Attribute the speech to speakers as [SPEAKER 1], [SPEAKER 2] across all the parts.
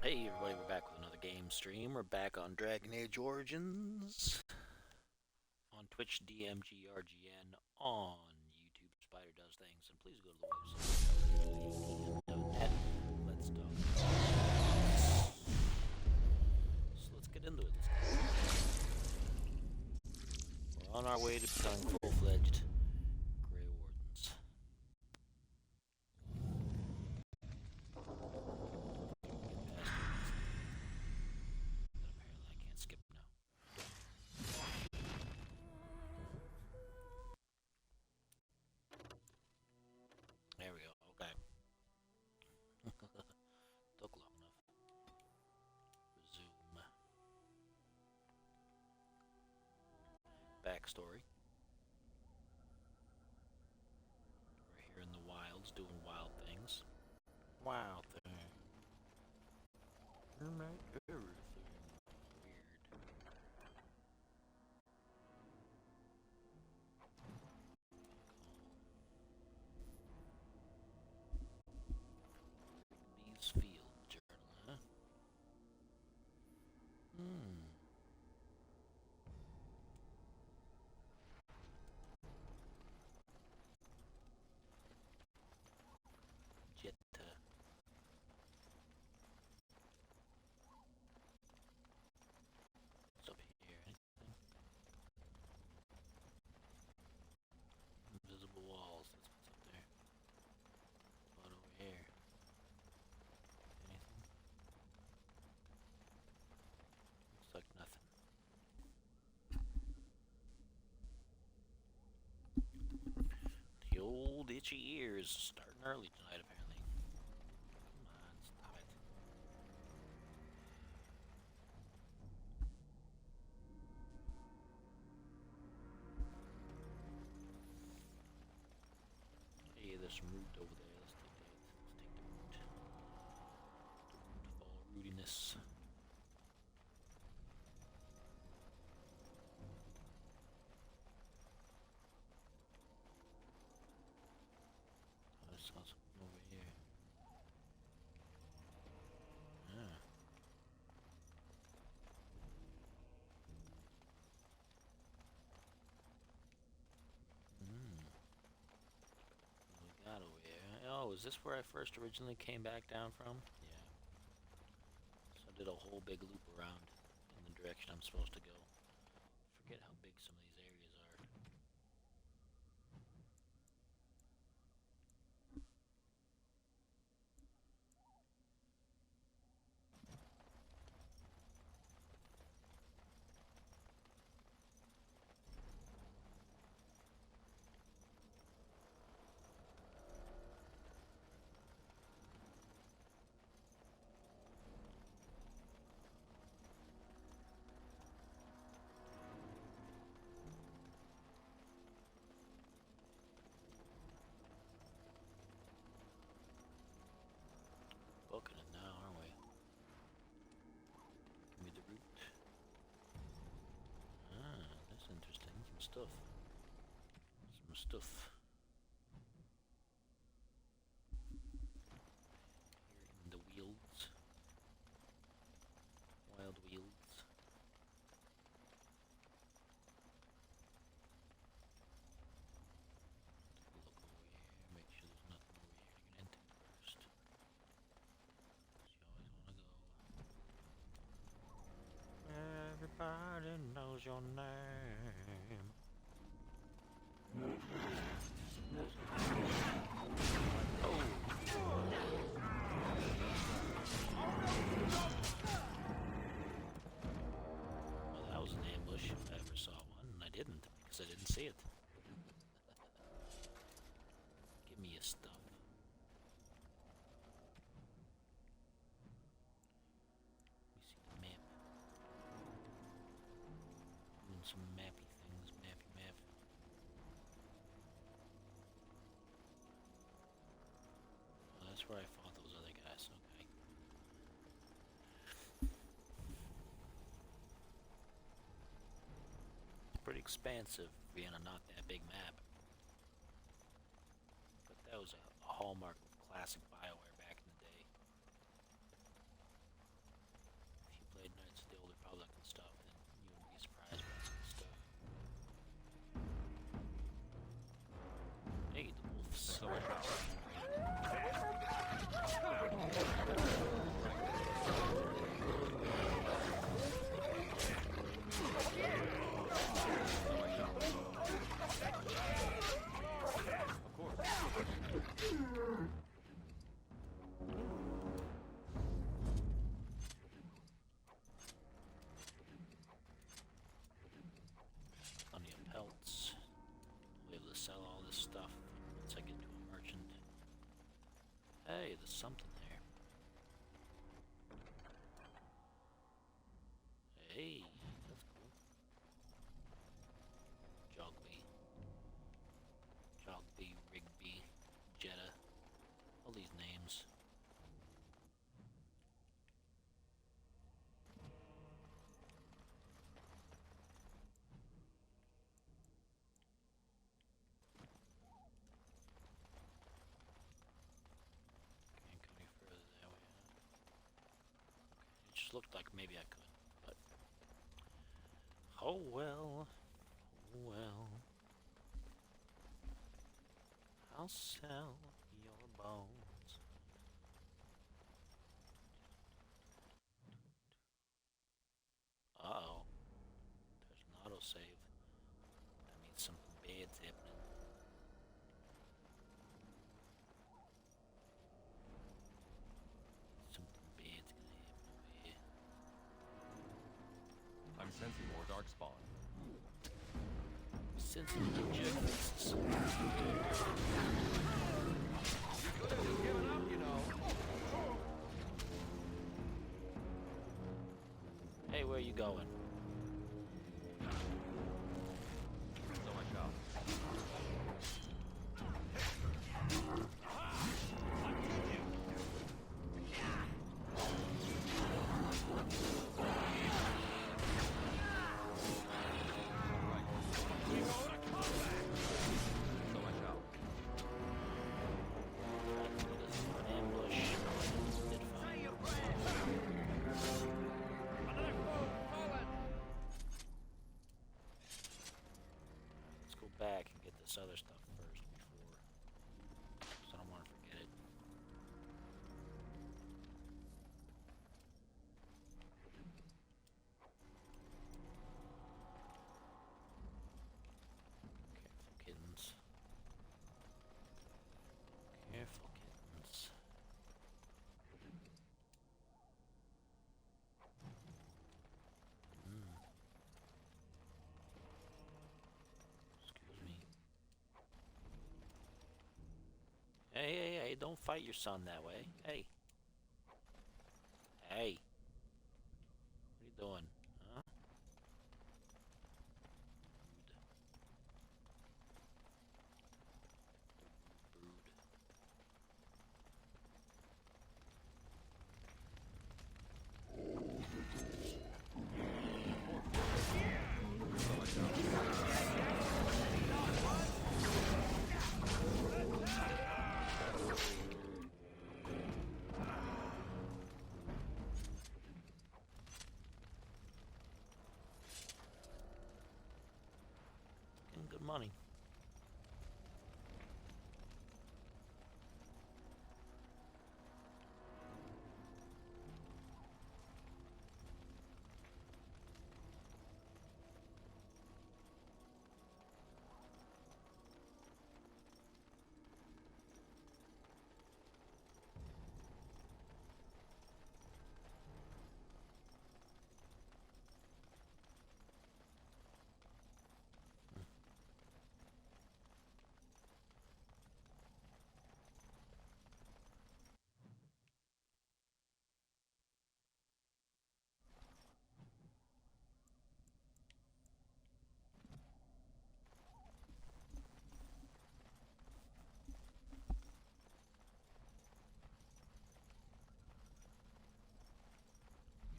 [SPEAKER 1] Hey everybody, we're back with another game stream. We're back on Dragon Age Origins on Twitch DMGRGN on YouTube Spider Does Things, and please go to the website. Let's talk. So let's get into it. We're on our way to becoming full-fledged Grey Wardens. There we go. Okay. Took long enough. Resume. Backstory. We're here in the wilds doing wild things. Wild thing. You make everything weird. These field journal, huh? Jetta. What's up here? Anything? Invisible walls. That's what's up there. What over here? Anything? Looks like nothing. The old itchy ears starting early tonight, apparently. Come on, stop it. Hey, there's some root over there. Let's take that. Let's take the root. The root of all rootiness. I saw something over here. Ah. What do we got over here? Oh, is this where I first originally came back down from? Yeah. So I did a whole big loop around in the direction I'm supposed to go. Forget how big some of these areas are. Booking it now, aren't we? Give me the root. Ah, that's interesting. Some stuff. Some stuff. Here in the wields. Wild wields. Look over here. Make sure there's nothing over here to get into first. You always want to go. Everybody knows your name. Oh. Well, that was an ambush if I ever saw one, and I didn't because I didn't see it. Give me your stuff. Let me see the map. Doing some mappy things, mappy map. Well, that's where I fought those other guys, okay. It's pretty expansive being a not that big map. But that was a hallmark of classic BioWare back in the day. once I get to a merchant. Hey, there's something there. Hey, that's cool. Jogby. Jogby, Rigby, Jetta. All these names. Can't go any further that way, huh? Okay, it just looked like maybe I could, but oh well. Oh well. I'll sell your bones. Uh-oh. There's an autosave. That means something bad's happening. Something bad's gonna happen over here.
[SPEAKER 2] I'm sensing more dark spawn.
[SPEAKER 1] Sensing the jerk faces.
[SPEAKER 2] You could have just given up, you know.
[SPEAKER 1] Hey, where you going?
[SPEAKER 2] So much out. So much out.
[SPEAKER 1] An ambush. Did fine. Let's go back and get this other stuff first before, because I don't want to forget it. Careful, kittens. Careful, kittens. Excuse me. Hey, don't fight your son that way. Hey. Hey. What are you doing? Huh? Brood. Getting good money.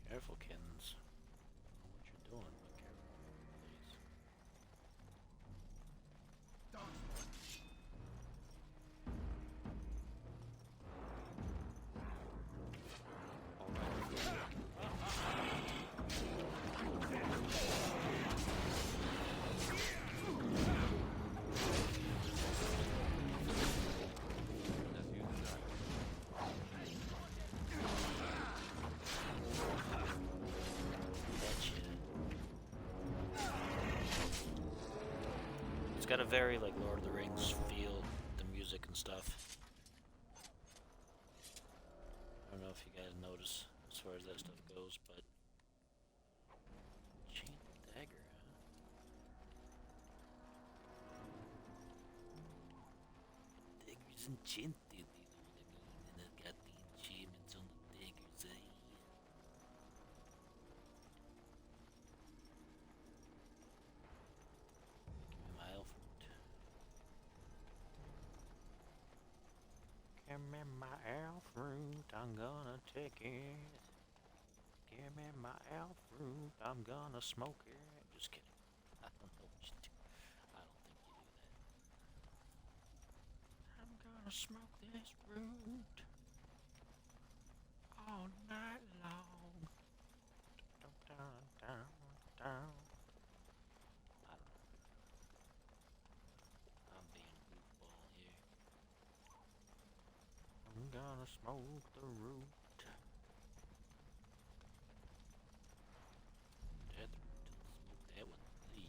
[SPEAKER 1] Careful, kittens. I don't know what you're doing, but careful, please. It's got a very, like, Lord of the Rings feel, the music and stuff. I don't know if you guys notice as far as that stuff goes, but... Chain dagger, huh? disenchanted it all again, and I've got the enchantments on the daggers, eh? Give me my elf fruit. Give me my elf fruit, I'm gonna take it. Give me my elf fruit, I'm gonna smoke it. Just kidding. I don't know what you do. I don't think you do that. I'm gonna smoke this fruit all night long. Dun, dun, dun, dun. I don't know. I'm being goofball here. I'm gonna smoke the root. Death root. Smoke that with me.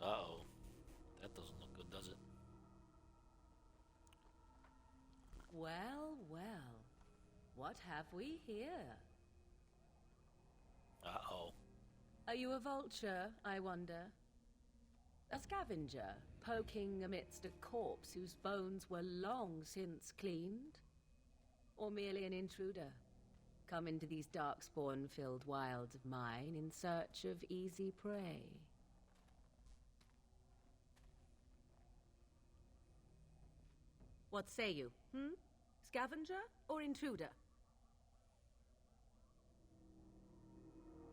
[SPEAKER 1] Uh-oh. That doesn't look good, does it?
[SPEAKER 3] Well, well. What have we here?
[SPEAKER 1] Uh-oh.
[SPEAKER 3] Are you a vulture, I wonder? A scavenger, poking amidst a corpse whose bones were long since cleaned? Or merely an intruder, come into these darkspawn-filled wilds of mine in search of easy prey? What say you, Scavenger or intruder?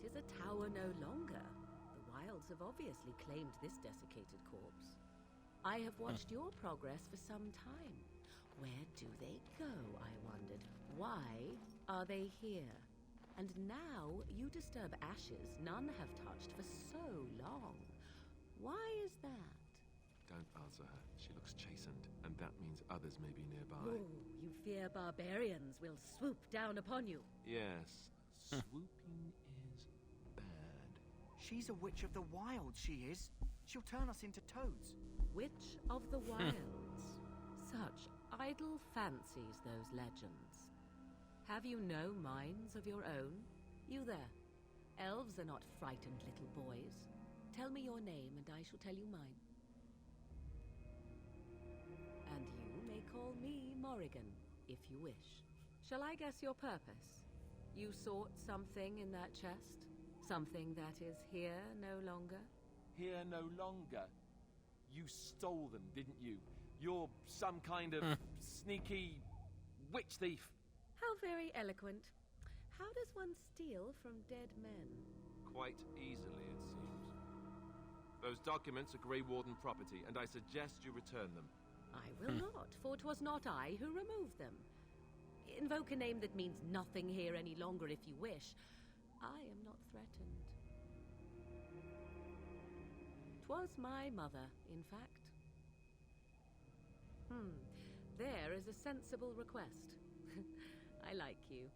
[SPEAKER 3] 'Tis a tower no longer. The wilds have obviously claimed this desiccated corpse. I have watched your progress for some time. Where do they go, I wondered? Why are they here? And now you disturb ashes none have touched for so long. Why is that?
[SPEAKER 4] Don't answer her. She looks chastened, and that means others may be nearby.
[SPEAKER 3] Oh, you fear barbarians will swoop down upon you.
[SPEAKER 4] Yes, swooping is bad.
[SPEAKER 5] She's a witch of the wild, she is. She'll turn us into toads.
[SPEAKER 3] Witch of the wilds. Such idle fancies, those legends. Have you no minds of your own? You there. Elves are not frightened little boys. Tell me your name and I shall tell you mine. And you may call me Morrigan, if you wish. Shall I guess your purpose? You sought something in that chest? Something that is here no longer?
[SPEAKER 6] Here no longer. You stole them, didn't you? You're some kind of sneaky witch thief.
[SPEAKER 3] How very eloquent. How does one steal from dead men?
[SPEAKER 4] Quite easily, it seems. Those documents are Grey Warden property, and I suggest you return them.
[SPEAKER 3] I will not, for 'twas not I who removed them. Invoke a name that means nothing here any longer if you wish. I am not threatened. 'Twas my mother, in fact. There is a sensible request. I like you.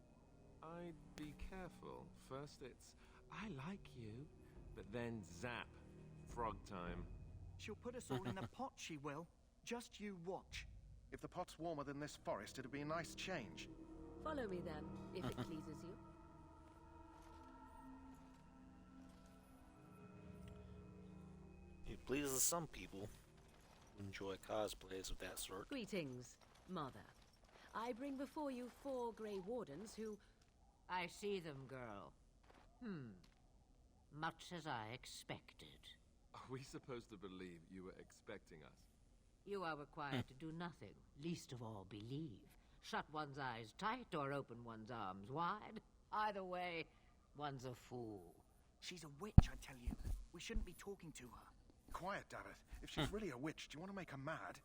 [SPEAKER 4] I'd be careful. First it's, I like you, but then zap. Frog time.
[SPEAKER 5] She'll put us all in a pot, she will. Just you watch.
[SPEAKER 7] If the pot's warmer than this forest, it'd be a nice change.
[SPEAKER 3] Follow me then, if it pleases you.
[SPEAKER 1] It pleases some people who enjoy cosplays of that sort.
[SPEAKER 3] Greetings, Mother. I bring before you 4 Grey Wardens who...
[SPEAKER 8] I see them, girl. Much as I expected.
[SPEAKER 4] Are we supposed to believe you were expecting us?
[SPEAKER 8] You are required to do nothing, least of all believe. Shut one's eyes tight or open one's arms wide. Either way, one's a fool.
[SPEAKER 5] She's a witch, I tell you. We shouldn't be talking to her.
[SPEAKER 7] Quiet, Davith. If she's really a witch, do you want to make her mad?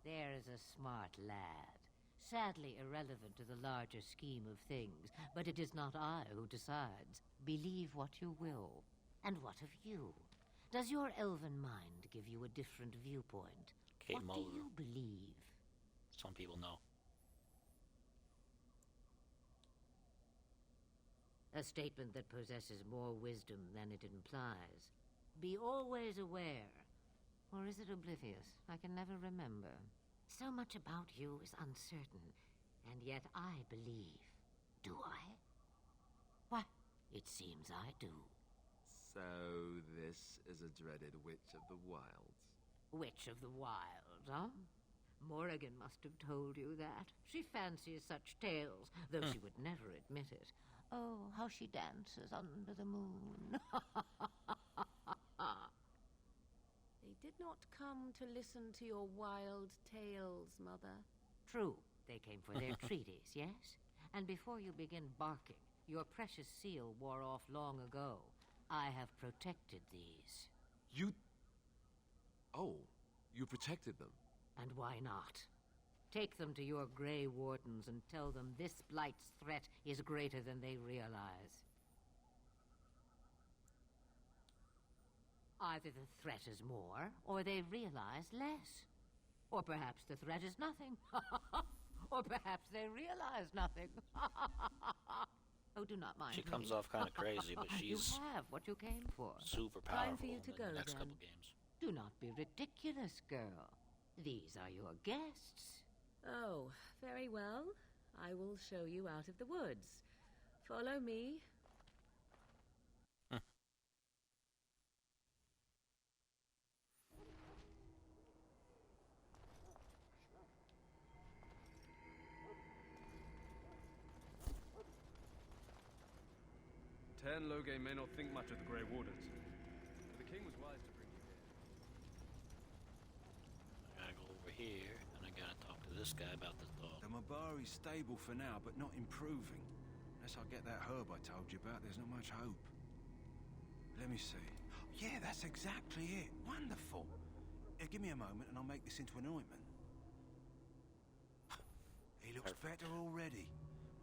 [SPEAKER 8] There is a smart lad. Sadly irrelevant to the larger scheme of things, but it is not I who decides. Believe what you will. And what of you? Does your elven mind give you a different viewpoint?
[SPEAKER 1] Kate
[SPEAKER 8] What
[SPEAKER 1] Mulder.
[SPEAKER 8] do you believe?
[SPEAKER 1] Some people know.
[SPEAKER 8] A statement that possesses more wisdom than it implies. Be always aware. Or is it oblivious? I can never remember. So much about you is uncertain, And yet I believe. Do I? Why, it seems I do.
[SPEAKER 4] So this is a dreaded Witch of the Wilds.
[SPEAKER 8] Witch of the Wilds, huh? Morrigan must have told you that. She fancies such tales, though she would never admit it. Oh, how she dances under the moon.
[SPEAKER 3] They did not come to listen to your wild tales, Mother.
[SPEAKER 8] True, they came for their treaties, yes? And before you begin barking, your precious seal wore off long ago. I have protected these.
[SPEAKER 4] You... Oh, you protected them.
[SPEAKER 8] And why not? Take them to your Grey Wardens and tell them this Blight's threat is greater than they realize. Either the threat is more, or they realize less. Or perhaps the threat is nothing. Or perhaps they realize nothing. Oh, do not mind
[SPEAKER 1] She comes
[SPEAKER 8] me.
[SPEAKER 1] off kind of crazy, but
[SPEAKER 8] You
[SPEAKER 1] she's
[SPEAKER 8] have what you came for.
[SPEAKER 1] super
[SPEAKER 3] Time
[SPEAKER 1] powerful
[SPEAKER 3] for you to
[SPEAKER 1] in
[SPEAKER 3] go,
[SPEAKER 1] the next
[SPEAKER 3] then.
[SPEAKER 1] couple games.
[SPEAKER 8] Do not be ridiculous, girl. These are your guests.
[SPEAKER 3] Oh, very well. I will show you out of the woods. Follow me.
[SPEAKER 9] Tern Loge may not think much of the Grey Wardens, but the king was wise to bring you here.
[SPEAKER 1] I gotta go over here, and I gotta talk to this guy about this dog.
[SPEAKER 10] The Mabari's stable for now, but not improving. Unless I get that herb I told you about, there's not much hope. Let me see. Yeah, that's exactly it. Wonderful. Give me a moment and I'll make this into an ointment. He looks better already.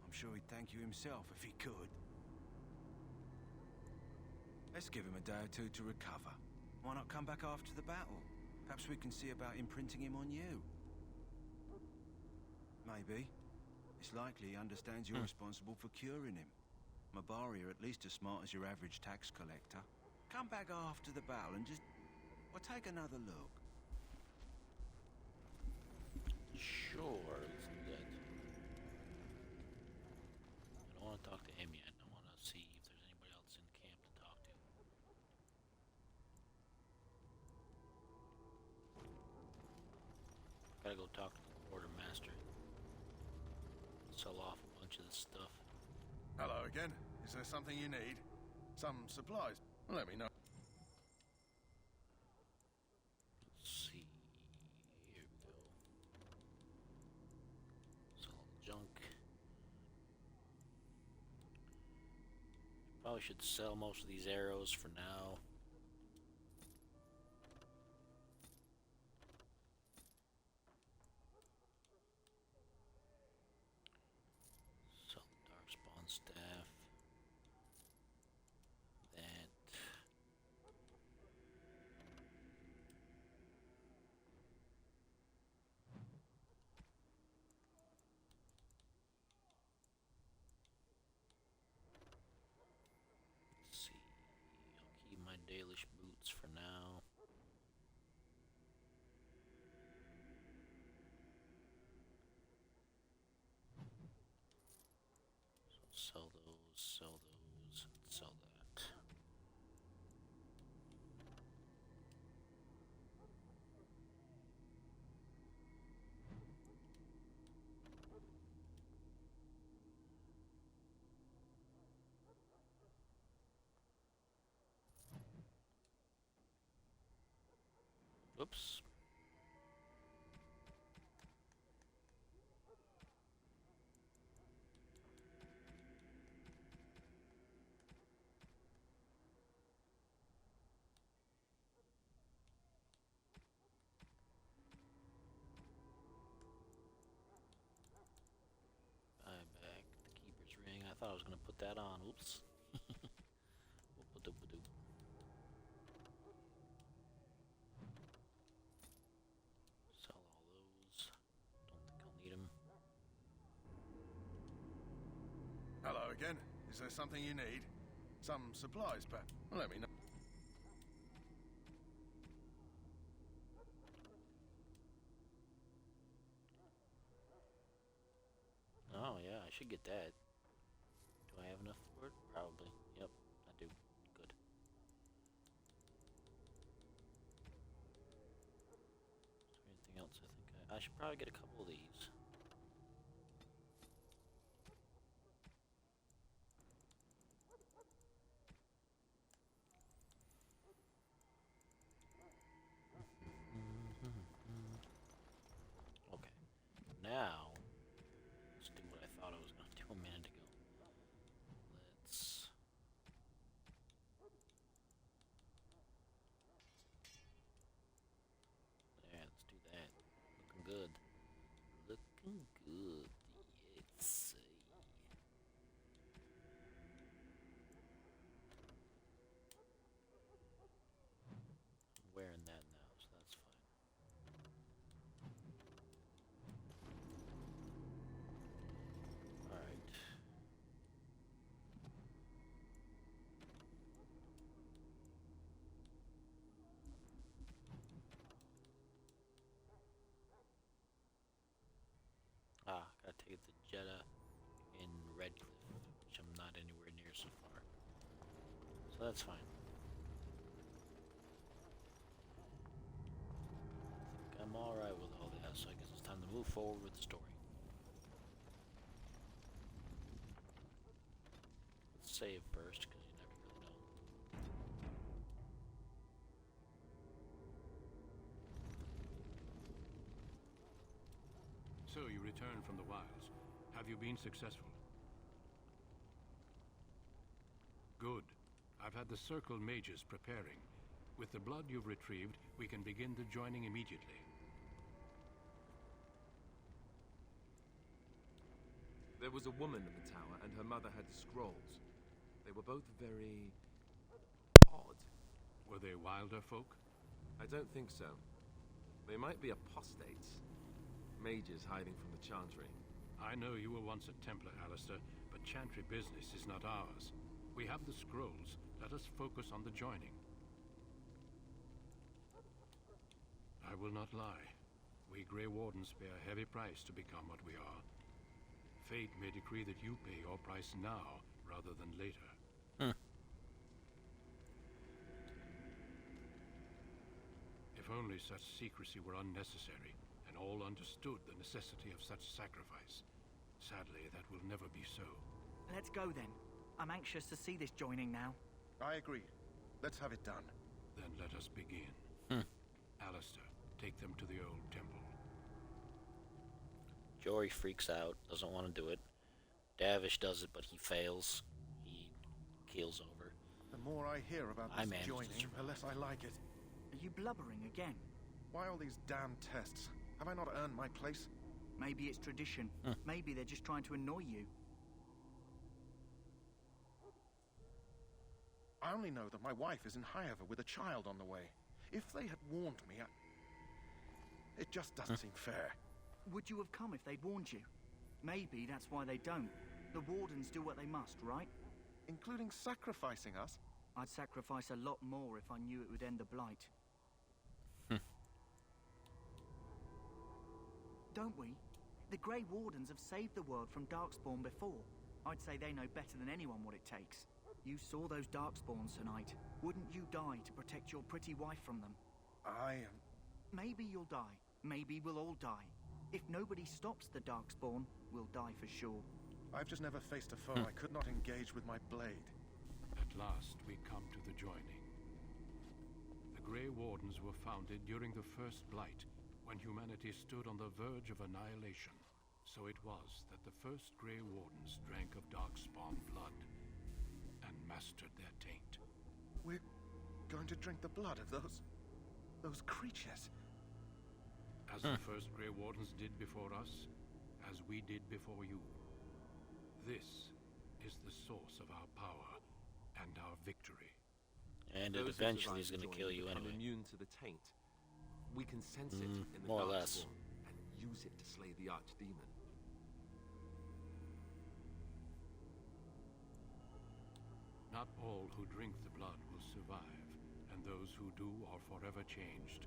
[SPEAKER 10] I'm sure he'd thank you himself if he could. Let's give him a day or two to recover. Why not come back after the battle? Perhaps we can see about imprinting him on you. Maybe. It's likely he understands you're responsible for curing him. Mabari are at least as smart as your average tax collector. Come back after the battle and just... well, take another look.
[SPEAKER 1] Sure, let's do that. I don't want to talk to him yet. I want to see if there's anybody else in camp to talk to. Gotta go talk to the quartermaster. Sell off a bunch of this stuff.
[SPEAKER 7] Hello again. Is there something you need? Some supplies? Let me know.
[SPEAKER 1] Let's see. Here we go. Sell all the junk. Probably should sell most of these arrows for now. Sell the darkspawn staff. That. Let's see. I'll keep my Dalish boots for now. So sell those, sell that. Oops. Buy back the keeper's ring. I thought I was gonna put that on. Oops. Whoop-a-doop-a-doop. Sell all those. Don't think I'll need them.
[SPEAKER 7] Hello again. Is there something you need? Some supplies, perhaps? Let me know.
[SPEAKER 1] should get that. Do I have enough for it? Probably. Yep, I do. Good. Is there anything else I think I should probably get a couple of these. Okay. Now, let's do what I thought I was going to do a minute ago. Let's... Yeah, let's do that. Looking good. Looking good. Yes. I'm wearing that now, so that's fine. Alright. Gotta take it to Jeddah in Redcliffe, which I'm not anywhere near so far. So that's fine. I think I'm alright with all that, so I guess it's time to move forward with the story. Let's save first, because you never really know.
[SPEAKER 11] So you return from the wilds. Have you been successful? Good. I've had the Circle mages preparing. With the blood you've retrieved, we can begin the joining immediately.
[SPEAKER 6] There was a woman in the tower, and her mother had scrolls. They were both very... odd.
[SPEAKER 11] Were they wilder folk?
[SPEAKER 6] I don't think so. They might be apostates. Mages hiding from the Chantry.
[SPEAKER 11] I know you were once a Templar, Alistair, but Chantry business is not ours. We have the scrolls. Let us focus on the joining. I will not lie. We Grey Wardens pay a heavy price to become what we are. Fate may decree that you pay your price now, rather than later. If only such secrecy were unnecessary, and all understood the necessity of such sacrifice. Sadly, that will never be so.
[SPEAKER 5] Let's go then. I'm anxious to see this joining now.
[SPEAKER 7] I agree. Let's have it done.
[SPEAKER 11] Then let us begin. Alistair, take them to the old temple.
[SPEAKER 1] Jory freaks out, doesn't want to do it. Davish does it, but he fails. He keels over.
[SPEAKER 7] The more I hear about
[SPEAKER 1] I
[SPEAKER 7] this
[SPEAKER 1] managed to
[SPEAKER 7] joining, the less I like it.
[SPEAKER 5] Are you blubbering again?
[SPEAKER 7] Why all these damn tests? Have I not earned my place?
[SPEAKER 5] Maybe it's tradition. Maybe they're just trying to annoy you.
[SPEAKER 7] I only know that my wife is in Highover with a child on the way. If they had warned me, it just doesn't seem fair.
[SPEAKER 5] Would you have come if they'd warned you? Maybe that's why they don't. The Wardens do what they must, right?
[SPEAKER 7] Including sacrificing us?
[SPEAKER 5] I'd sacrifice a lot more if I knew it would end the Blight. Don't we? The Grey Wardens have saved the world from Darkspawn before. I'd say they know better than anyone what it takes. You saw those Darkspawns tonight. Wouldn't you die to protect your pretty wife from them? Maybe you'll die. Maybe we'll all die. If nobody stops the Darkspawn, we'll die for sure.
[SPEAKER 7] I've just never faced a foe I could not engage with my blade.
[SPEAKER 11] At last, we come to the joining. The Grey Wardens were founded during the First Blight, when humanity stood on the verge of annihilation. So it was that the first Grey Wardens drank of Darkspawn blood and mastered their taint.
[SPEAKER 7] We're going to drink the blood of those creatures.
[SPEAKER 11] As the first Grey Wardens did before us, as we did before you. This is the source of our power and our victory.
[SPEAKER 1] And it
[SPEAKER 6] Those who
[SPEAKER 1] eventually is
[SPEAKER 6] survive
[SPEAKER 1] going to
[SPEAKER 6] the
[SPEAKER 1] kill
[SPEAKER 6] joining
[SPEAKER 1] you
[SPEAKER 6] become
[SPEAKER 1] anyway.
[SPEAKER 6] immune to the taint. We can sense it in the
[SPEAKER 1] more or less.
[SPEAKER 6] Darkspawn and use it to slay the archdemon.
[SPEAKER 11] Not all who drink the blood will survive, and those who do are forever changed.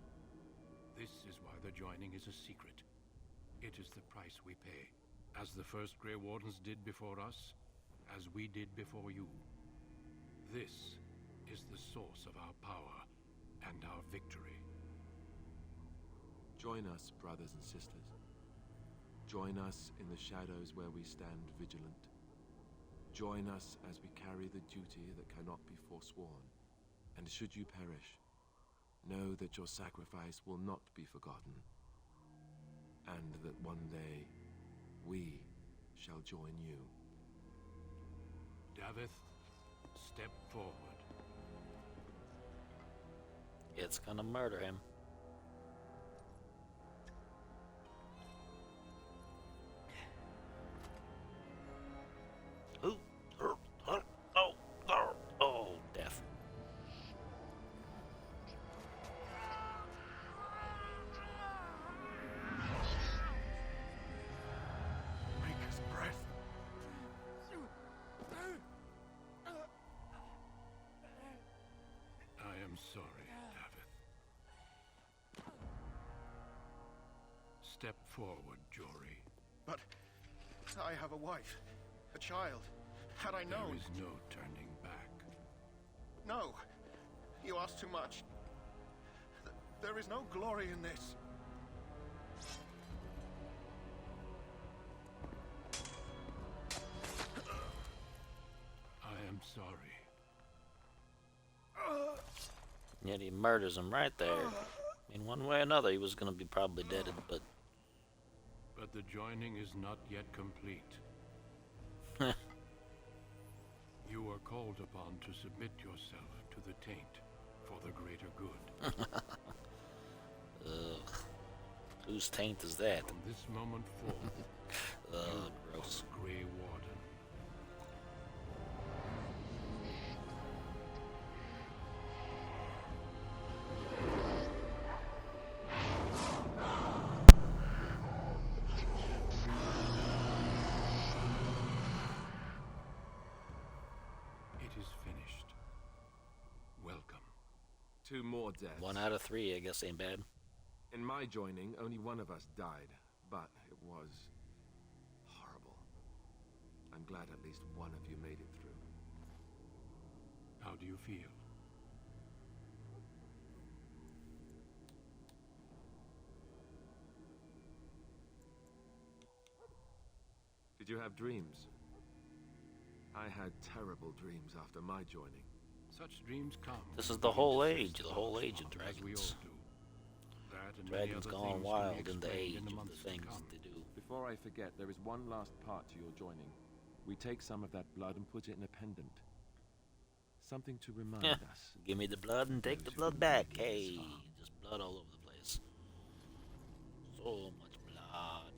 [SPEAKER 11] This is why the joining is a secret. It is the price we pay, as the first Grey Wardens did before us, as we did before you. This is the source of our power and our victory.
[SPEAKER 4] Join us, brothers and sisters. Join us in the shadows where we stand vigilant. Join us as we carry the duty that cannot be forsworn. And should you perish, know that your sacrifice will not be forgotten, and that one day we shall join you.
[SPEAKER 11] Davith, step forward.
[SPEAKER 1] It's gonna murder him. Ooh. Oh, death.
[SPEAKER 7] Maker's breath.
[SPEAKER 11] I am sorry, Davith. Step forward, Jory.
[SPEAKER 7] But I have a wife, a child. Had I known...
[SPEAKER 11] There is no turning back.
[SPEAKER 7] No. You ask too much. There is no glory in this.
[SPEAKER 11] I am sorry.
[SPEAKER 1] Yet he murders him right there. I mean, one way or another, he was gonna be probably dead, but...
[SPEAKER 11] But the joining is not yet complete. You are called upon to submit yourself to the taint for the greater good.
[SPEAKER 1] Ugh. Whose taint is that?
[SPEAKER 11] From this moment forth,
[SPEAKER 1] Ugh, gross.
[SPEAKER 11] Grey Warden. It is finished. Welcome.
[SPEAKER 4] 2 more deaths.
[SPEAKER 1] 1 out of 3, I guess ain't bad.
[SPEAKER 4] In my joining, only one of us died, but it was horrible. I'm glad at least one of you made it through.
[SPEAKER 11] How do you feel?
[SPEAKER 4] Did you have dreams? I had terrible dreams after my joining.
[SPEAKER 11] Such dreams come.
[SPEAKER 1] This is
[SPEAKER 11] when
[SPEAKER 1] the
[SPEAKER 11] we
[SPEAKER 1] whole
[SPEAKER 11] insist
[SPEAKER 1] age, the
[SPEAKER 11] on
[SPEAKER 1] whole
[SPEAKER 11] us
[SPEAKER 1] age of
[SPEAKER 11] as we all
[SPEAKER 1] dragons.
[SPEAKER 11] do. That and many
[SPEAKER 1] Dragons
[SPEAKER 11] other
[SPEAKER 1] gone
[SPEAKER 11] things will be
[SPEAKER 1] wild in the
[SPEAKER 11] explained
[SPEAKER 1] age
[SPEAKER 11] in
[SPEAKER 1] of
[SPEAKER 11] months
[SPEAKER 1] the
[SPEAKER 11] to
[SPEAKER 1] things
[SPEAKER 11] come.
[SPEAKER 1] that they do.
[SPEAKER 12] Before I forget, there is one last part to your joining. We take some of that blood and put it in a pendant. Something to remind us.
[SPEAKER 1] Give me the blood and take the
[SPEAKER 12] Those who
[SPEAKER 1] blood back.
[SPEAKER 12] make it this
[SPEAKER 1] Hey,
[SPEAKER 12] far.
[SPEAKER 1] just blood all over the place. So much blood.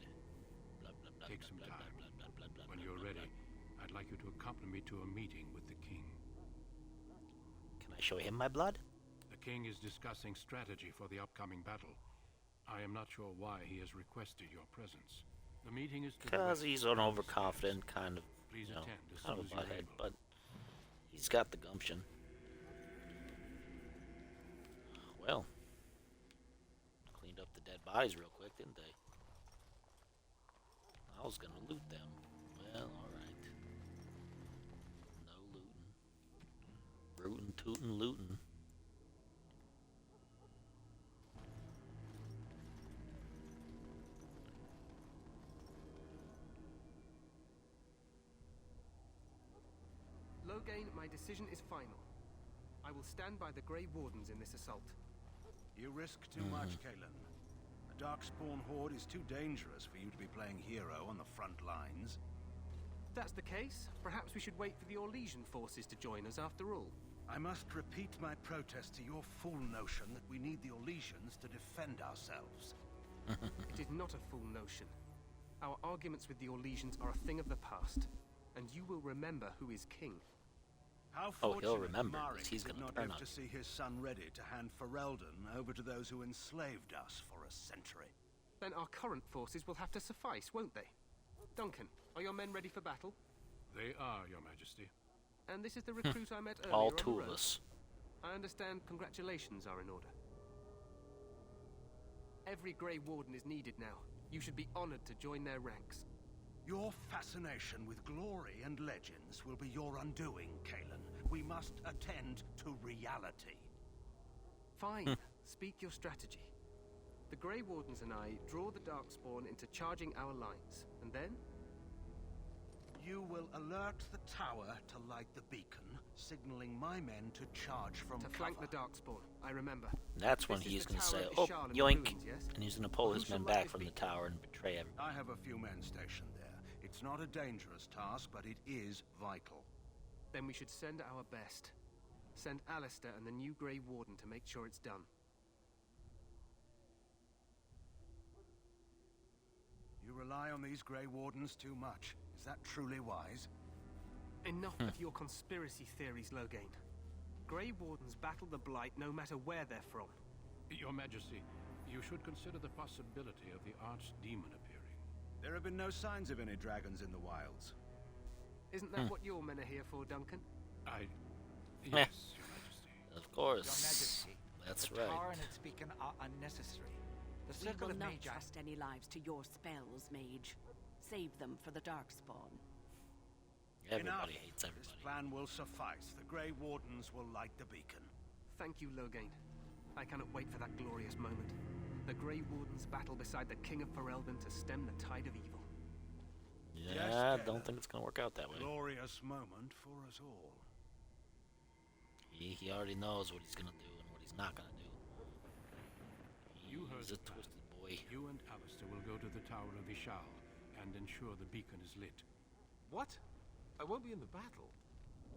[SPEAKER 1] Blood, blood, blood,
[SPEAKER 11] Take
[SPEAKER 1] blood,
[SPEAKER 11] some
[SPEAKER 1] blood,
[SPEAKER 11] time.
[SPEAKER 1] blood, blood, blood, blood,
[SPEAKER 11] When
[SPEAKER 1] blood,
[SPEAKER 11] you're
[SPEAKER 1] blood,
[SPEAKER 11] ready, I'd like you to accompany me to a meeting with the king.
[SPEAKER 1] blood. Can I show him my blood?
[SPEAKER 11] The king is discussing strategy for the upcoming battle. I am not sure why he has requested your presence. The meeting is to the
[SPEAKER 1] Because
[SPEAKER 11] west.
[SPEAKER 1] he's an overconfident kind of,
[SPEAKER 11] Please
[SPEAKER 1] you know,
[SPEAKER 11] attend as
[SPEAKER 1] kind
[SPEAKER 11] soon
[SPEAKER 1] of
[SPEAKER 11] as you're
[SPEAKER 1] butthead,
[SPEAKER 11] able.
[SPEAKER 1] but he's got the gumption. Well, cleaned up the dead bodies real quick, didn't they? I was gonna loot them. Well, alright. No looting. Rootin', tootin', lootin'.
[SPEAKER 9] Loghain, my decision is final. I will stand by the Grey Wardens in this assault.
[SPEAKER 10] You risk too much, Kalen. The Darkspawn Horde is too dangerous for you to be playing hero on the front lines.
[SPEAKER 9] If that's the case, perhaps we should wait for the Orlesian forces to join us after all.
[SPEAKER 10] I must repeat my protest to your fool notion that we need the Orlesians to defend ourselves.
[SPEAKER 9] It is not a fool notion. Our arguments with the Orlesians are a thing of the past, and you will remember who is king.
[SPEAKER 10] How
[SPEAKER 1] Oh,
[SPEAKER 10] fortunate
[SPEAKER 1] he'll remember,
[SPEAKER 10] Marek
[SPEAKER 1] 'cause he's
[SPEAKER 10] did
[SPEAKER 1] gonna
[SPEAKER 10] not
[SPEAKER 1] turn
[SPEAKER 10] live
[SPEAKER 1] on
[SPEAKER 10] to
[SPEAKER 1] it.
[SPEAKER 10] see his son ready to hand Ferelden over to those who enslaved us for a century.
[SPEAKER 9] Then our current forces will have to suffice, won't they? Duncan, are your men ready for battle?
[SPEAKER 11] They are, Your Majesty.
[SPEAKER 9] And this is the recruit I met earlier
[SPEAKER 1] All
[SPEAKER 9] on the road.
[SPEAKER 1] toolless.
[SPEAKER 9] I understand congratulations are in order. Every Grey Warden is needed now. You should be honored to join their ranks.
[SPEAKER 10] Your fascination with glory and legends will be your undoing, Kalen. We must attend to reality.
[SPEAKER 9] Fine. Speak your strategy. The Grey Wardens and I draw the Darkspawn into charging our lines, and then?
[SPEAKER 10] You will alert the tower to light the beacon, signaling my men to charge from
[SPEAKER 9] To
[SPEAKER 10] cover.
[SPEAKER 9] flank the Darkspawn, I remember.
[SPEAKER 1] That's when
[SPEAKER 9] This is
[SPEAKER 1] he's
[SPEAKER 9] the
[SPEAKER 1] going to say,
[SPEAKER 9] tower of
[SPEAKER 1] oh,
[SPEAKER 9] Ishal in the
[SPEAKER 1] yoink,
[SPEAKER 9] ruins, yes?
[SPEAKER 1] and he's going to pull his
[SPEAKER 10] Who
[SPEAKER 1] men
[SPEAKER 10] shall light
[SPEAKER 1] back
[SPEAKER 10] his
[SPEAKER 1] from the
[SPEAKER 10] beacon?
[SPEAKER 1] tower and betray everybody.
[SPEAKER 10] I have a few men stationed there. It's not a dangerous task, but it is vital.
[SPEAKER 9] Then we should send our best. Send Alistair and the new Grey Warden to make sure it's done.
[SPEAKER 10] You rely on these Grey Wardens too much. Is that truly wise?
[SPEAKER 9] Enough of your conspiracy theories, Loghain. Grey Wardens battle the Blight no matter where they're from.
[SPEAKER 11] Your Majesty, you should consider the possibility of the Archdemon appearing.
[SPEAKER 10] There have been no signs of any dragons in the wilds.
[SPEAKER 9] Isn't that what your men are here for, Duncan?
[SPEAKER 11] Yes, Your Majesty.
[SPEAKER 1] Of course.
[SPEAKER 13] Your Majesty,
[SPEAKER 1] That's
[SPEAKER 13] the
[SPEAKER 1] right.
[SPEAKER 13] tower and its beacon are unnecessary. The
[SPEAKER 14] We
[SPEAKER 13] circle
[SPEAKER 14] will
[SPEAKER 13] of
[SPEAKER 14] not
[SPEAKER 13] magi...
[SPEAKER 14] trust any lives to your spells, mage. Save them for the Darkspawn.
[SPEAKER 1] Everybody
[SPEAKER 10] Enough.
[SPEAKER 1] hates everybody.
[SPEAKER 10] This plan will suffice. The Grey Wardens will light the beacon.
[SPEAKER 9] Thank you, Loghain. I cannot wait for that glorious moment. The Grey Wardens battle beside the King of Ferelden to stem the tide of evil.
[SPEAKER 1] Yeah, I
[SPEAKER 10] Yes,
[SPEAKER 1] don't think it's going to work out that way.
[SPEAKER 10] Glorious moment for us all.
[SPEAKER 1] He already knows what he's going to do and what he's not going to do.
[SPEAKER 11] You heard
[SPEAKER 1] He's a
[SPEAKER 11] the plan.
[SPEAKER 1] twisted boy.
[SPEAKER 11] You and Alistair will go to the Tower of Ishal and ensure the beacon is lit.
[SPEAKER 12] What? I won't be in the battle.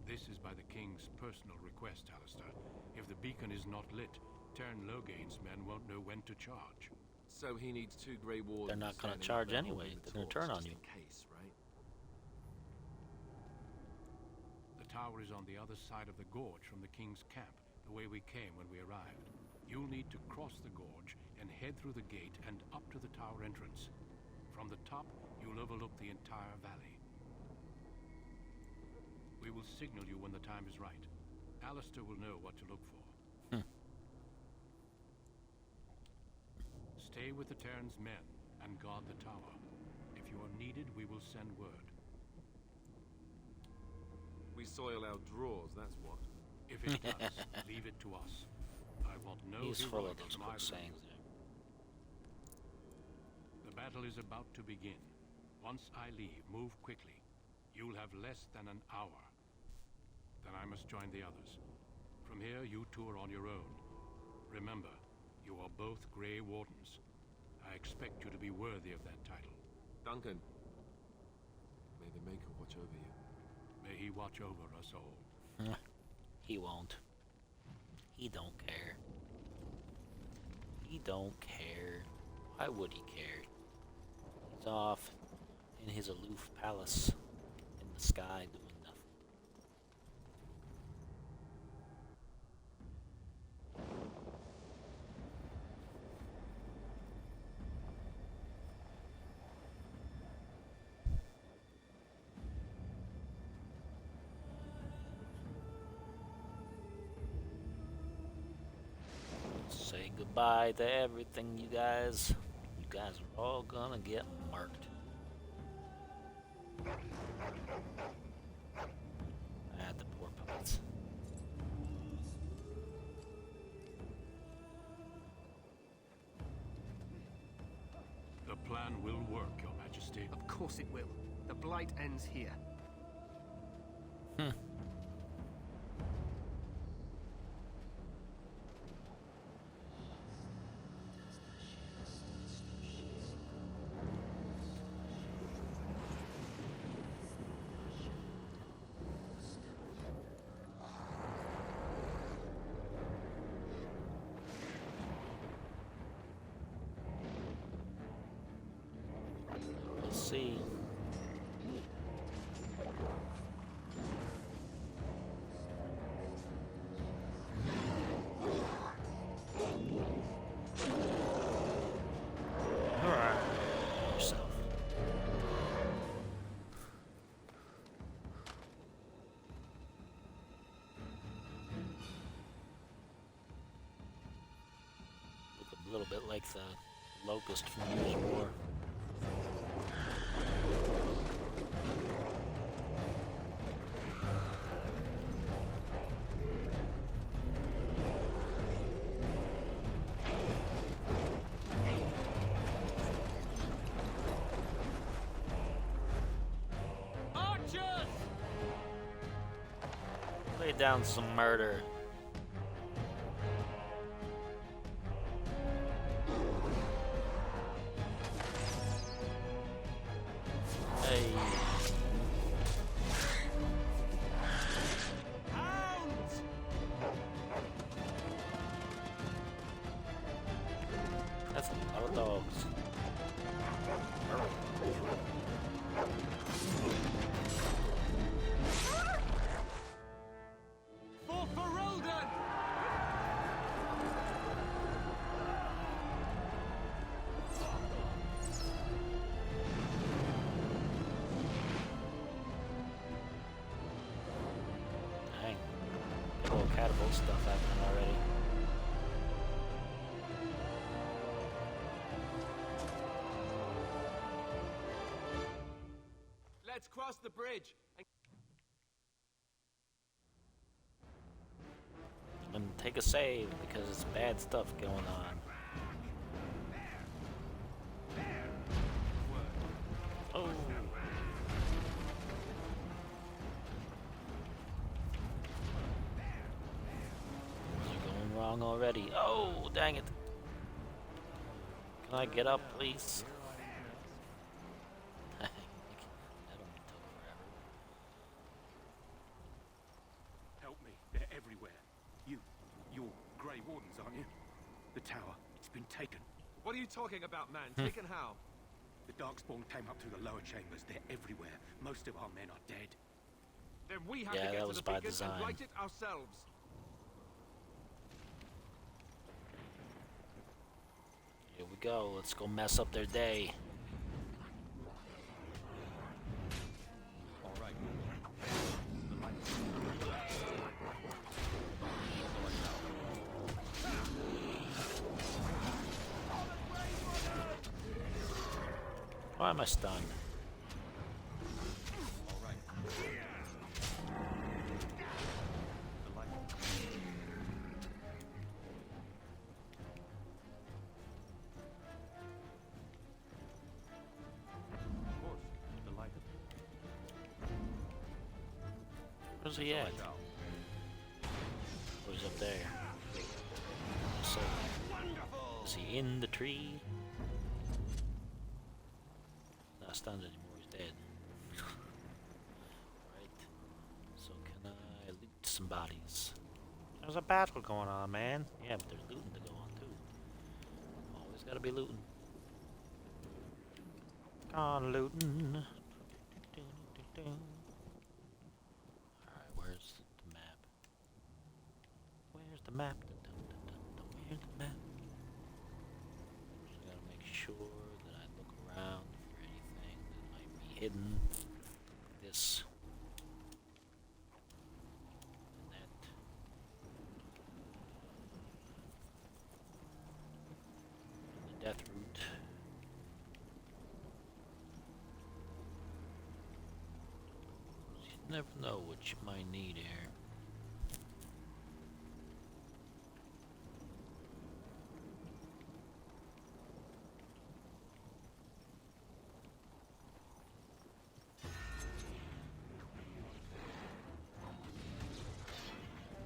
[SPEAKER 11] This is by the King's personal request, Alistair. If the beacon is not lit, Tern Loghain's men won't know when to charge.
[SPEAKER 12] So he needs 2 Grey Wardens.
[SPEAKER 1] They're not going to
[SPEAKER 12] standing
[SPEAKER 1] charge
[SPEAKER 12] there
[SPEAKER 1] anyway.
[SPEAKER 12] holding the
[SPEAKER 1] They're going to
[SPEAKER 12] torch
[SPEAKER 1] turn on
[SPEAKER 12] just
[SPEAKER 1] you.
[SPEAKER 12] in case, right?
[SPEAKER 11] The tower is on the other side of the gorge from the King's camp, the way we came when we arrived. You'll need to cross the gorge and head through the gate and up to the tower entrance. From the top, you'll overlook the entire valley. We will signal you when the time is right. Alistair will know what to look for. Stay with the Terran's men and guard the tower. If you are needed, we will send word.
[SPEAKER 12] We soil our drawers, that's what.
[SPEAKER 11] If it does, leave it to us. I want no
[SPEAKER 1] He's full
[SPEAKER 11] heroic
[SPEAKER 1] of those
[SPEAKER 11] on my
[SPEAKER 1] quick sayings
[SPEAKER 11] roof.
[SPEAKER 1] there.
[SPEAKER 11] The battle is about to begin. Once I leave, move quickly. You'll have less than an hour. Then I must join the others. From here, you two are on your own. Remember, you are both Grey Wardens. I expect you to be worthy of that title.
[SPEAKER 12] Duncan, may the Maker watch over you.
[SPEAKER 11] May he watch over us all.
[SPEAKER 1] He won't. He don't care. He don't care. Why would he care? He's off in his aloof palace in the sky doing nothing. Say goodbye to everything, you guys. You guys are all gonna get marked. Ah, the poor puppets.
[SPEAKER 11] The plan will work, Your Majesty.
[SPEAKER 9] Of course it will. The Blight ends here.
[SPEAKER 1] We'll see. Alright. Yourself. Look a little bit like the Locust from Years of War. Lay down some murder. Hey. That's a lot of dogs.
[SPEAKER 6] For Ferelden!
[SPEAKER 1] Dang. Big old catapult stuff happening already.
[SPEAKER 6] Let's cross the bridge.
[SPEAKER 1] And take a save because it's bad stuff going on. Oh. You're going wrong already. Oh, dang it. Can I get up, please? That only took forever.
[SPEAKER 10] Help me. They're everywhere. You're Grey Wardens, aren't you? The tower. It's been taken.
[SPEAKER 6] What are you talking about, man? Taken how?
[SPEAKER 10] The Darkspawn came up through the lower chambers. They're everywhere. Most of our men are dead.
[SPEAKER 6] Then we have
[SPEAKER 1] Yeah,
[SPEAKER 6] to get
[SPEAKER 1] that
[SPEAKER 6] to
[SPEAKER 1] was
[SPEAKER 6] the
[SPEAKER 1] by
[SPEAKER 6] beacon
[SPEAKER 1] design.
[SPEAKER 6] and light it ourselves.
[SPEAKER 1] Here we go. Let's go mess up their day.
[SPEAKER 2] All right.
[SPEAKER 1] Why am I stunned?
[SPEAKER 2] All right. The light. Of course, the light.
[SPEAKER 1] Where's he at? Oh, he's up there. So, is he in the tree? Not stunned anymore, he's dead. Right. So can I loot some bodies? There's a battle going on, man. Yeah, but there's looting to go on too. Always gotta be looting. Gone looting. Alright, where's the map? Where's the map? Where's the map? So I gotta make sure that I look around for anything that might be hidden. This. And that. And the death route. You never know what you might need here.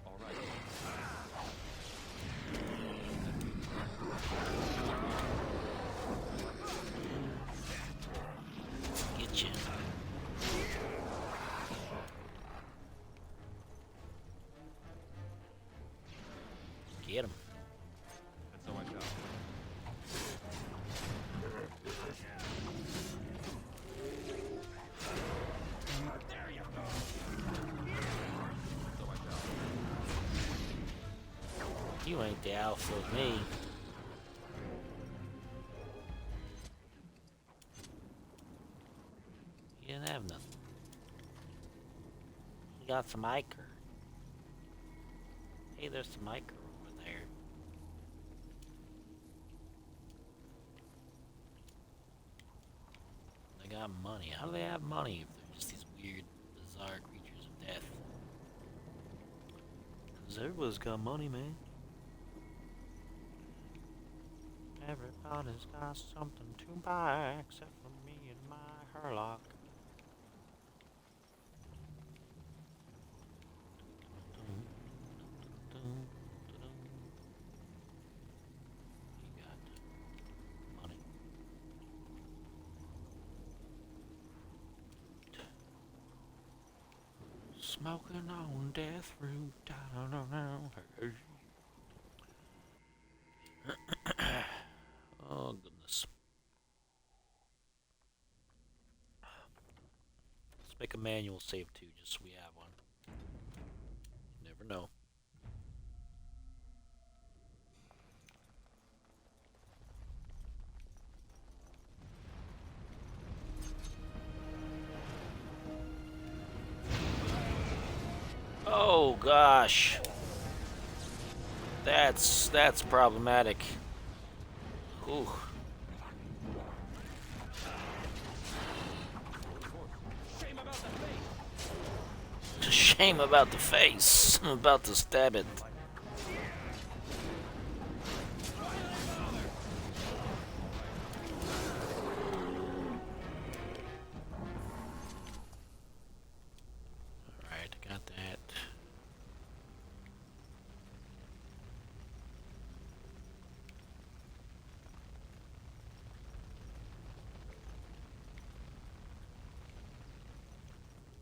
[SPEAKER 2] All right.
[SPEAKER 1] Get you. Get him.
[SPEAKER 2] And so I shall. There you go. So I shall.
[SPEAKER 1] You ain't the alpha of me. You didn't have nothing. You got some ichor. Hey, there's some ichor over there. They got money. How do they have money if they're just these weird, bizarre creatures of death? 'Cause everybody's got money, man. Everybody's got something to buy except for me and my Herlock. Money. Smoking on death row. Hey. Oh goodness. Let's make a manual save too, just so we have one. You never know. Oh gosh. That's problematic. Ooh. Shame about the face. I'm about to stab it. Alright, I got that.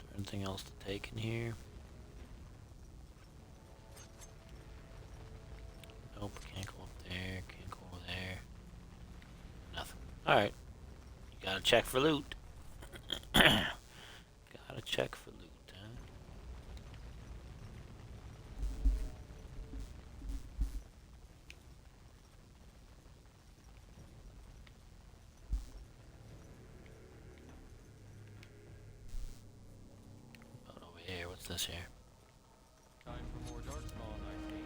[SPEAKER 1] Is there anything else to take in here? Nope, can't go up there, can't go over there. Nothing. Alright. You gotta check for loot. Gotta check for loot, huh? About over here, what's this here?
[SPEAKER 2] Time for more darkspawn, I see.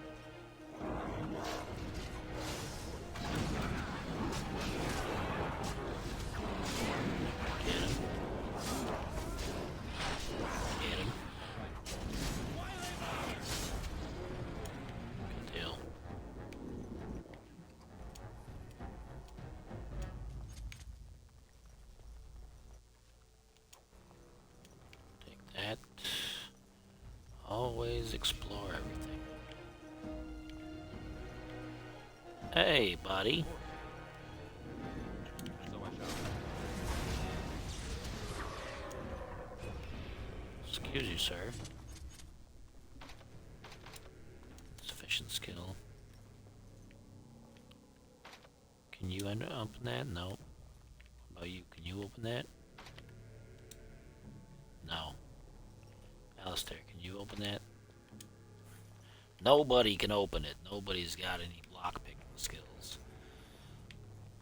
[SPEAKER 1] Get him. Get him. Good deal. Take that. Always explore everything. Hey, buddy.
[SPEAKER 2] So I shall.
[SPEAKER 1] Excuse you, sir. Sufficient skill. Can you open that? No. What about you? Can you open that? No. Alistair, can you open that? Nobody can open it. Nobody's got any lockpicking skills.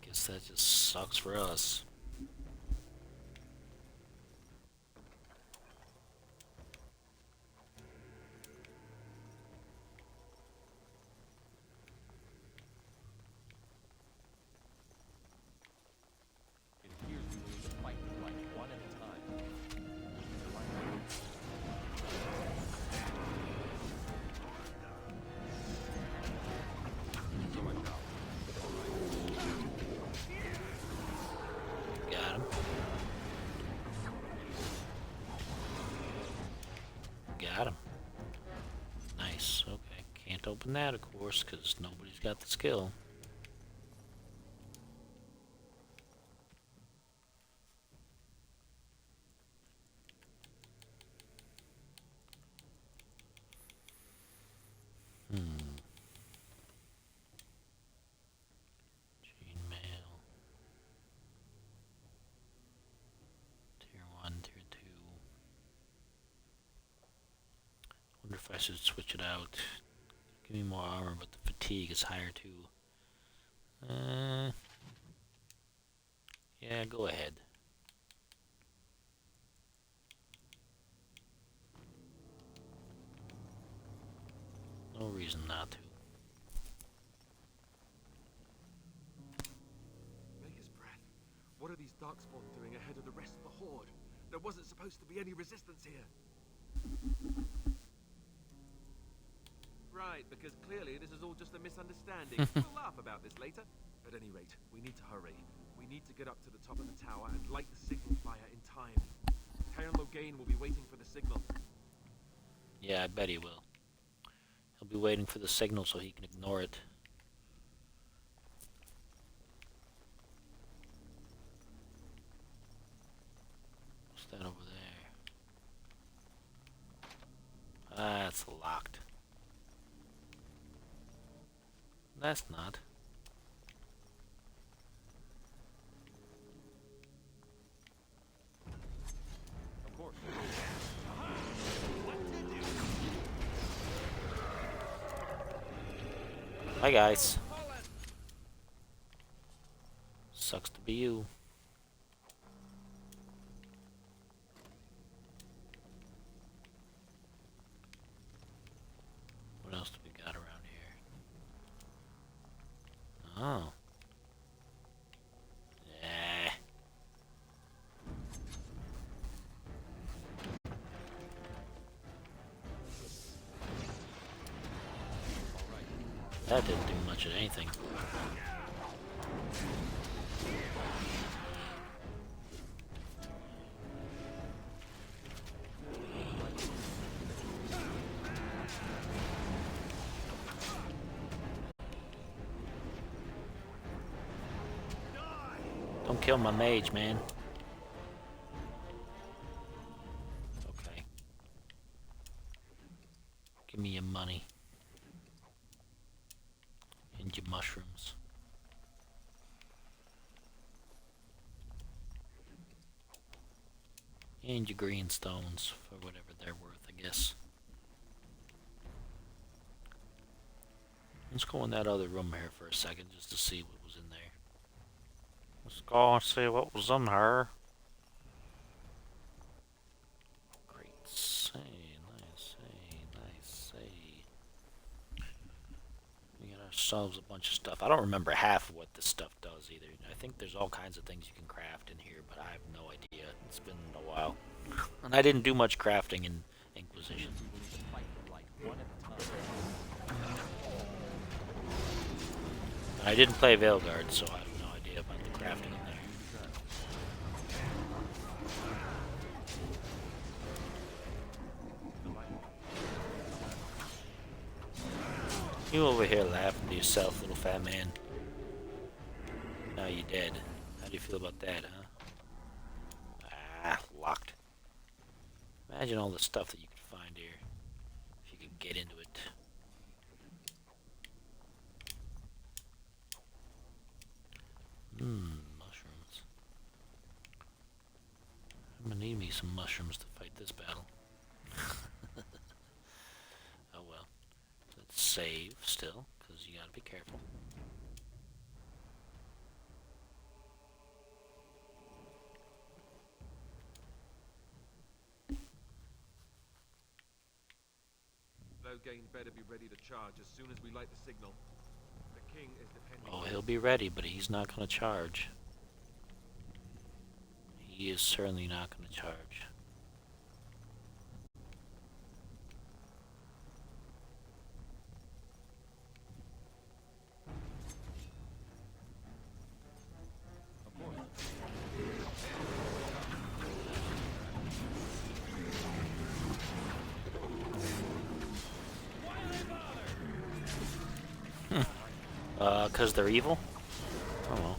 [SPEAKER 1] Guess that just sucks for us.
[SPEAKER 2] It appears we will need to fight the blight one at a time. So I shall.
[SPEAKER 1] Got him. Got him. Nice. Okay. Can't open that, of course, because nobody's got the skill. Chainmail. Tier 1, Tier 2. Wonder if I should switch it out. Give me more armor, but the fatigue is higher too. Yeah, go ahead. No reason not to.
[SPEAKER 6] Maker's breath. What are these darkspawn doing ahead of the rest of the horde? There wasn't supposed to be any resistance here. Right, because clearly this is all just a misunderstanding. We'll laugh about this later. At any rate, we need to hurry. We need to get up to the top of the tower and light the signal fire in time. Cairn Logain will be waiting for the signal.
[SPEAKER 1] Yeah, I bet he will. He'll be be waiting for the signal so he can ignore it. What's that over there? Ah, it's locked. That's not.
[SPEAKER 2] Of course.
[SPEAKER 1] Hi guys. Sucks to be you. What else do we got around here? Oh. Yeah. That didn't do much of anything. Don't kill my mage, man. Okay. Give me your money. And your mushrooms. And your green stones, for whatever they're worth, I guess. Let's go in that other room here for a second, just to see what was in there. Let's go and see what was in there. Great. Nice. We got ourselves a bunch of stuff. I don't remember half of what this stuff does either. I think there's all kinds of things you can craft in here, but I have no idea. It's been a while. And I didn't do much crafting in Inquisition. I didn't play Veilguard, so I have no idea about the crafting in there. You over here laughing to yourself, little fat man. Now you're dead. How do you feel about that, huh? Ah, locked. Imagine all the stuff that you could find here. If you could get into it. Mushrooms. I'm gonna need me some mushrooms to fight this battle. Oh well. Let's save still, because you gotta be careful.
[SPEAKER 6] Loghain better be ready to charge as soon as we light the signal. The king is depending.
[SPEAKER 1] Oh, he'll be ready, but he's not gonna charge. He is certainly not gonna charge. Because they're evil? Oh well.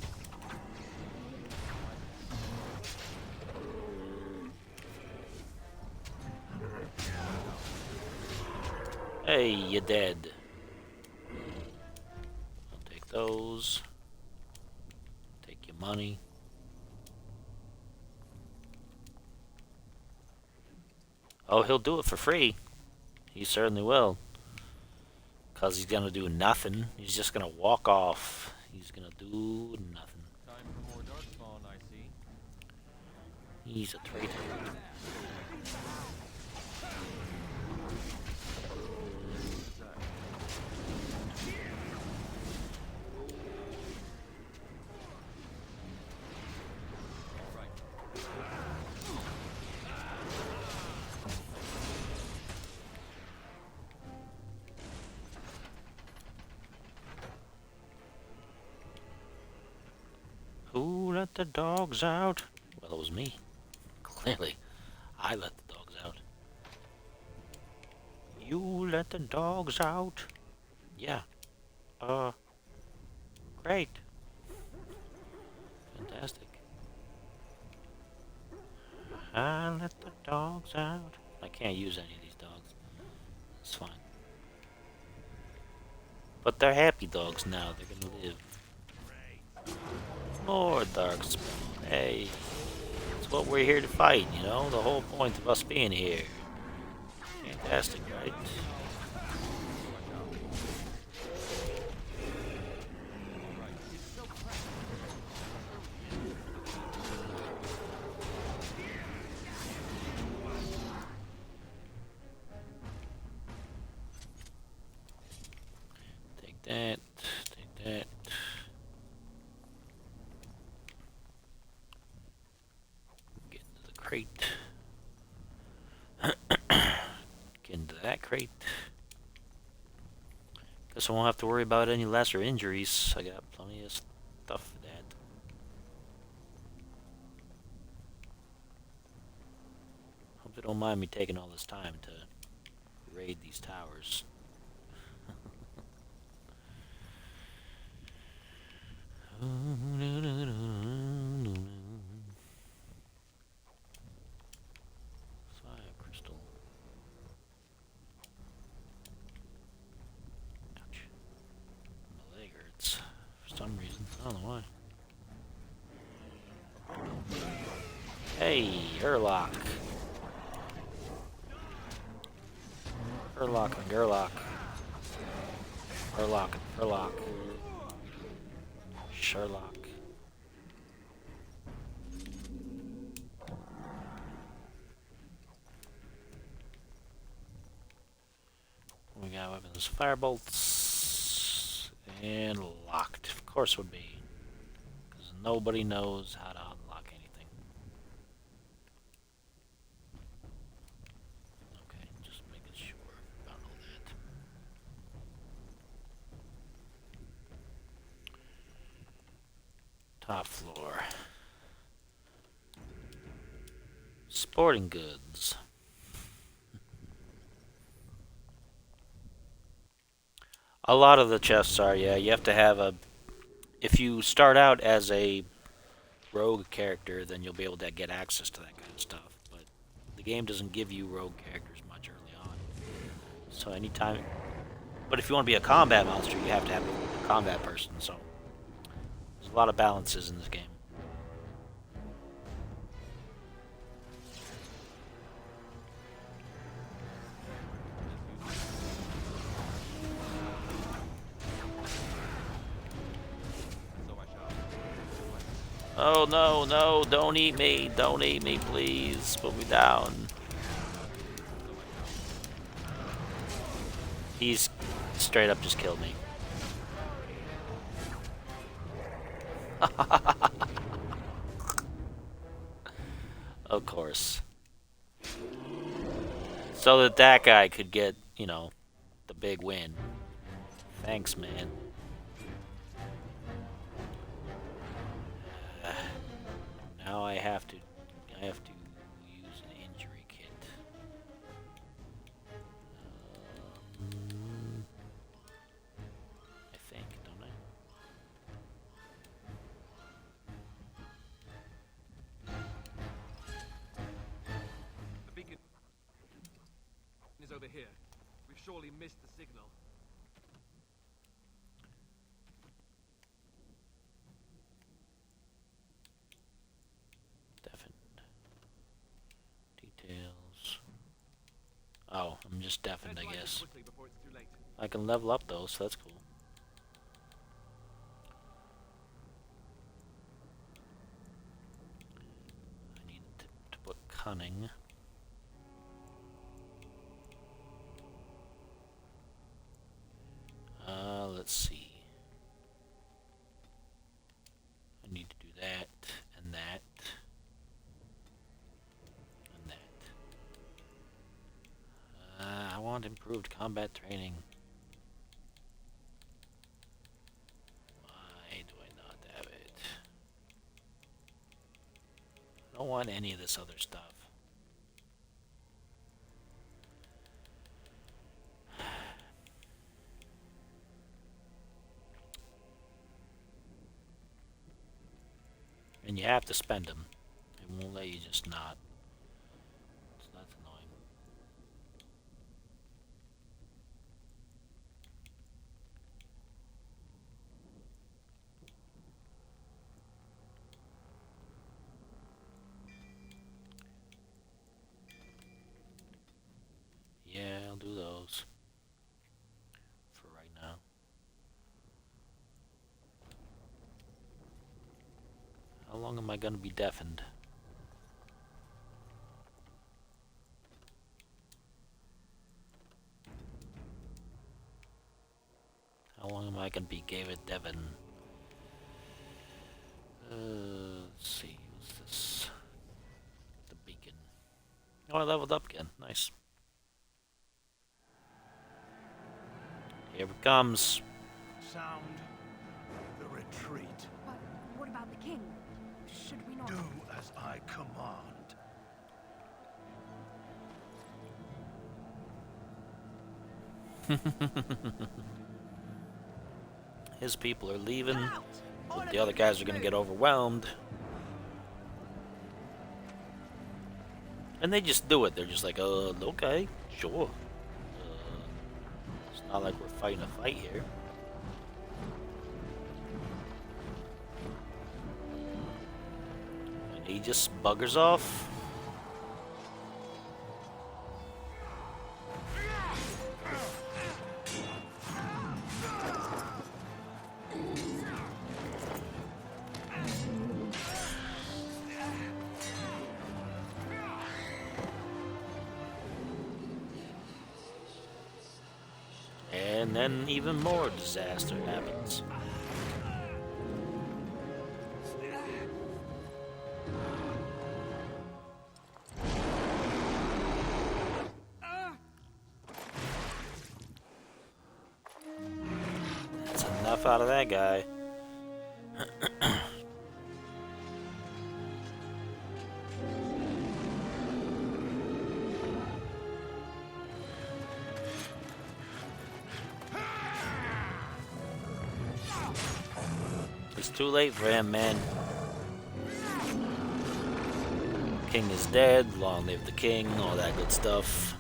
[SPEAKER 1] Hey, you're dead. I'll take those. Take your money. Oh, he'll do it for free. He certainly will. Because he's gonna do nothing. He's just gonna walk off. He's gonna do nothing.
[SPEAKER 2] Time for more darkspawn, I see.
[SPEAKER 1] He's a traitor. Who let the dogs out? Well, it was me. Clearly, I let the dogs out. You let the dogs out? Yeah. Great. Fantastic. I let the dogs out. I can't use any of these dogs. It's fine. But they're happy dogs now. They're gonna live. More Darkspawn. Hey. That's what we're here to fight, you know? The whole point of us being here. Fantastic, right? Take that. Take that. Get into the crate. Get into that crate. Guess I won't have to worry about any lesser injuries. I got plenty of stuff for that. Hope they don't mind me taking all this time to raid these towers. Fire crystal. Ouch. My leg hurts for some reason. I don't know why. Hey, Herlock. Herlock and Gerlock. Herlock and Herlock. Sherlock. We got weapons, firebolts, and locked. Of course it would be, because nobody knows how to unlock anything. Okay, just making sure about all that. Top floor. Sporting goods. A lot of the chests are, yeah, you have to have a... If you start out as a rogue character, then you'll be able to get access to that kind of stuff. But the game doesn't give you rogue characters much early on. So anytime... But if you want to be a combat monster, you have to have a combat person, so... There's a lot of balances in this game. Oh no, no, don't eat me, please, put me down. He's straight up just killed me. Of course. So that that guy could get, you know, the big win. Thanks, man. Now I have to use an injury kit. I think, don't I?
[SPEAKER 6] The beacon is over here. We've surely missed the signal.
[SPEAKER 1] Details. Oh, I'm just deafened, I guess. I can level up though, so that's cool. I need to put cunning. Let's see. I need to do that and that. I want improved combat training. Why do I not have it? I don't want any of this other stuff. have to spend them. It won't let you just not. So that's annoying. Yeah, I'll do those for right now. How long am I gonna be deafened? How long am I gonna be David Devon? Let's see, what's this? The beacon. Oh, I leveled up again. Nice. Here it comes.
[SPEAKER 10] Sound the retreat.
[SPEAKER 14] But what about the king? Should we not...
[SPEAKER 10] Do as I command.
[SPEAKER 1] His people are leaving, but the other guys are gonna get overwhelmed. And they just do it. They're just like, okay, sure. It's not like we're fighting a fight here. And he just buggers off. And then even more disaster happens. That's enough out of that guy. It's too late for him, man. King is dead, long live the king, all that good stuff.